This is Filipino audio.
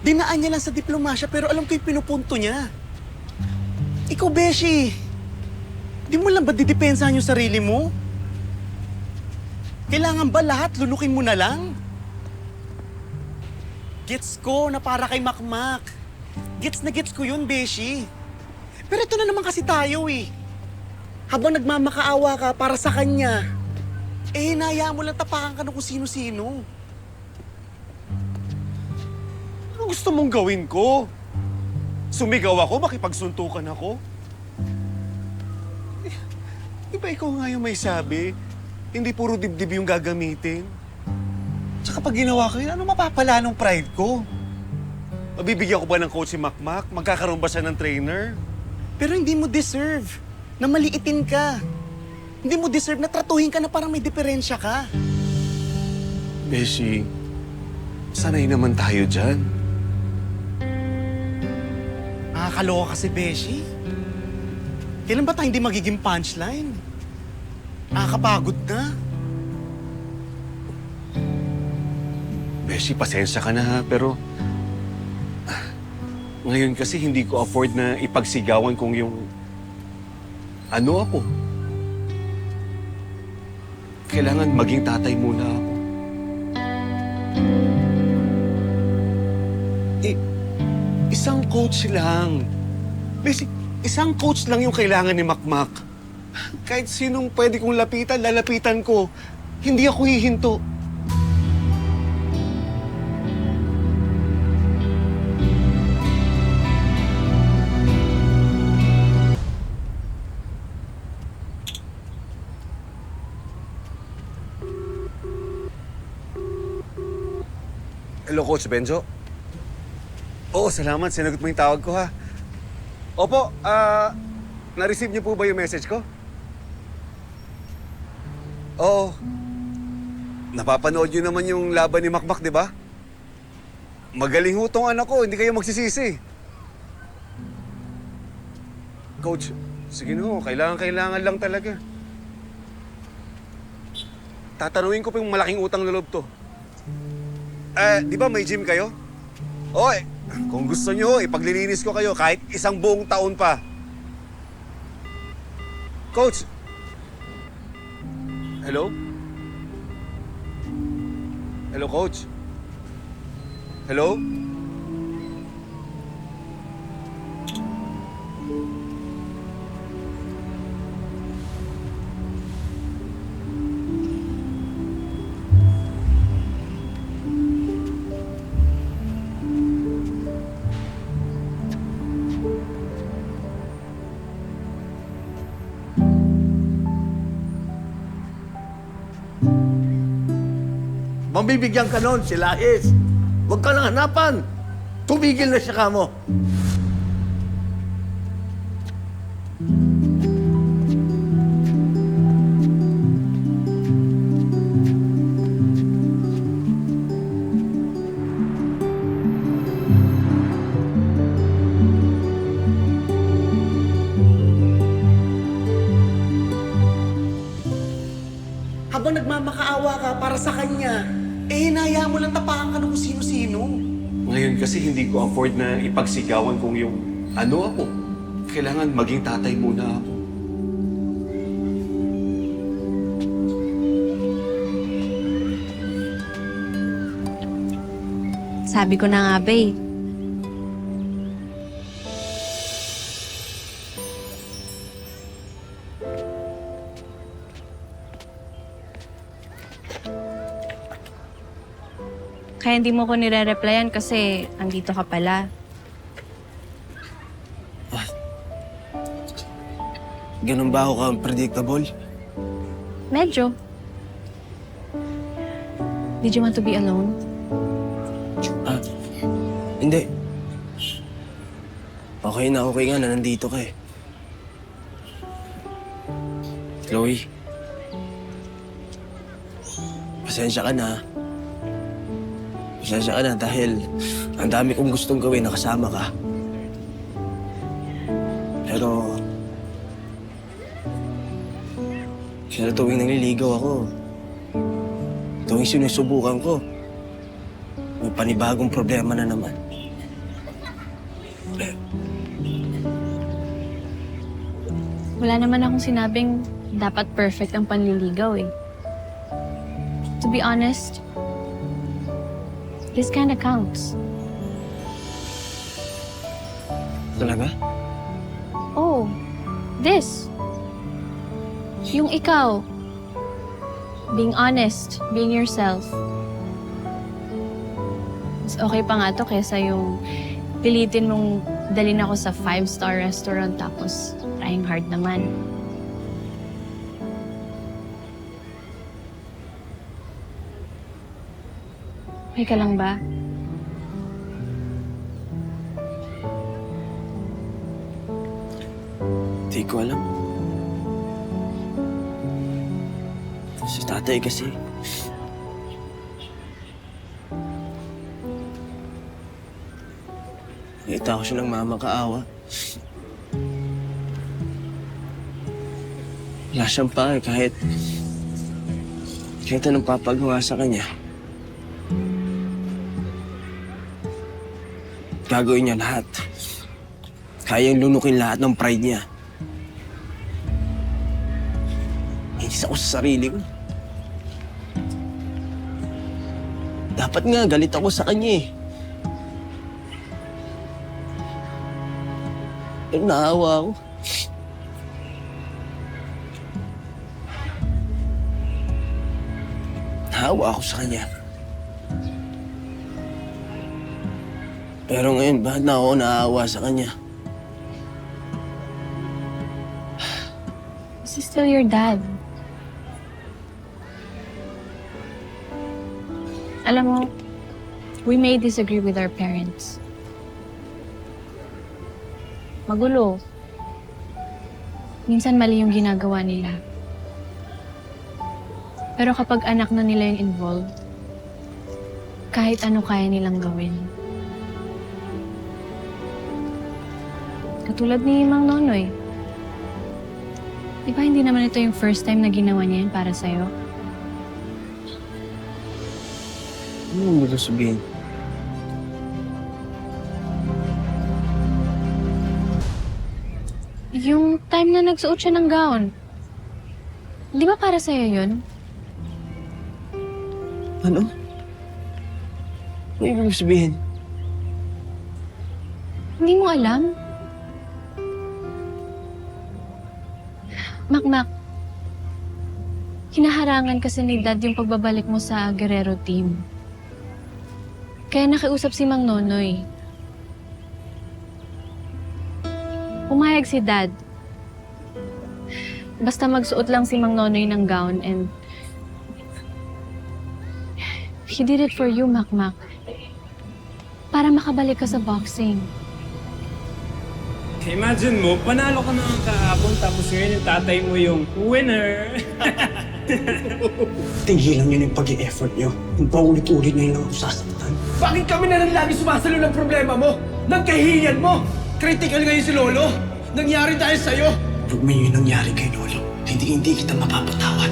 Dinaan niya lang sa diplomasya pero alam ko yung pinupunto niya. Ikaw, Beshi, di mo lang ba didepensahan yung sarili mo? Kailangan ba lahat lunukin mo na lang? Gets ko na para kay Makmak. Gets na gets ko yun, Beshi. Pero ito na naman kasi tayo eh. Habang nagmamakaawa ka para sa kanya, eh hinayaan mo lang tapakan ka ng kung sino-sino. Ano gusto mong gawin ko? Sumigaw ako, makipagsuntukan ako? Di ba ikaw nga yung may sabi? Hindi puro dibdib yung gagamitin. Tsaka pag ginawa ko yun, ano mapapala ng pride ko? Mabibigyan ko ba ng coach si Makmak? Magkakaroon ba siya ng trainer? Pero hindi mo deserve na maliitin ka. Hindi mo deserve na tratuhin ka na parang may diferensya ka. Beshi, sanay naman tayo dyan. Nakakaloka kasi, Beshi. Kailan ba tayo hindi magiging punchline? Nakakapagod na. Beshi, pasensya ka na ha, pero... ngayon kasi hindi ko afford na ipagsigawan kung yung... ano ako. Kailangan maging tatay muna ako. Isang coach lang. Basic, isang coach lang yung kailangan ni Makmak. Kahit sinong pwede kong lapitan, lalapitan ko. Hindi ako hihinto. Hello, Coach Benjo. Oo, salamat. Sinagot mo yung tawag ko, ha? Opo, na-receive niyo po ba yung message ko? Oo. Napapanood niyo naman yung laban ni Makmak, di ba? Magaling ho tong anak ko, hindi kayo magsisisi. Coach, sige no, kailangan lang talaga. Tatanungin ko pa yung malaking utang na loob to. Di ba may gym kayo? Oy, kung gusto nyo, ipaglilinis ko kayo kahit isang buong taon pa. Coach! Hello? Hello, Coach? Hello? Mabibigyan ka nun, si Lais. Huwag ka lang hanapan. Tumigil na siya kamo. Habang nagmamakaawa ka para sa kanya, eh hinayaan mo lang tapakan ka ng kung sino-sino. Ngayon kasi hindi ko afford na ipagsigawan kung yung ano ako. Kailangan maging tatay muna ako. Sabi ko na nga ba eh. Kaya hindi mo ko nire-replyan kasi andito ka pala. Ganun ba ako ka-predictable? Medyo. Did you want to be alone? Hindi. Okay nga na nandito ka eh. Chloe. Pasensya ka na. Pasensya ka na dahil ang dami kong gustong gawin na kasama ka. Pero... Sa tuwing nangliligaw ako, tuwing sinusubukan ko, may panibagong problema na naman. Wala naman akong sinabing dapat perfect ang panliligaw eh. To be honest, this kinda counts. Talaga? Oh, this. Yung ikaw. Being honest, being yourself. Mas okay pa nga to kesa yung pilitin mong dalhin ako sa 5-star restaurant tapos trying hard naman. Okay ka lang ba? Di ko alam. Si tatay kasi. Nakita ko siya ng mama kaawa. Wala siyang pa kahit anong papagawa sa kanya. Gagawin niya lahat. Kayang lunukin lahat ng pride niya. Inis ako sa sarili ko. Dapat nga, galit ako sa kanya eh. Pero naawa ako. Naawa ako sa kanya. Pero ngayon, bakit na ako naawa sa kanya? This is still your dad. Alam mo, we may disagree with our parents. Magulo. Minsan mali yung ginagawa nila. Pero kapag anak na nila yung involved, kahit ano kaya nilang gawin. Katulad ni Mang Nonoy. Di ba hindi naman ito yung first time na ginawa niya yan para sa'yo? Ano mo gusto sabihin? Yung time na nagsuot siya ng gown. Di ba para sa'yo yun? Ano? Ano ibig sabihin? Hindi mo alam? Makmak, hinaharangan kasi ni Dad yung pagbabalik mo sa Guerrero team. Kaya nakiusap si Mang Nonoy. Pumayag si Dad. Basta magsuot lang si Mang Nonoy ng gown and he did it for you, Makmak. Para makabalik ka sa boxing. Imagine mo, panalo ka naman kahapon tapos ngayon yung tatay mo yung winner. Tigilan niyo na yung pag-i-effort niyo. Yung paulit-ulit na yung sasaktan. Bakit kami na lang lagi sumasalo ng problema mo? Ng kahihiyan mo? Critical ngayon si Lolo? Nangyari dahil sa'yo? Pag may yun nangyari kay Lolo, hindi kita mapapatawad.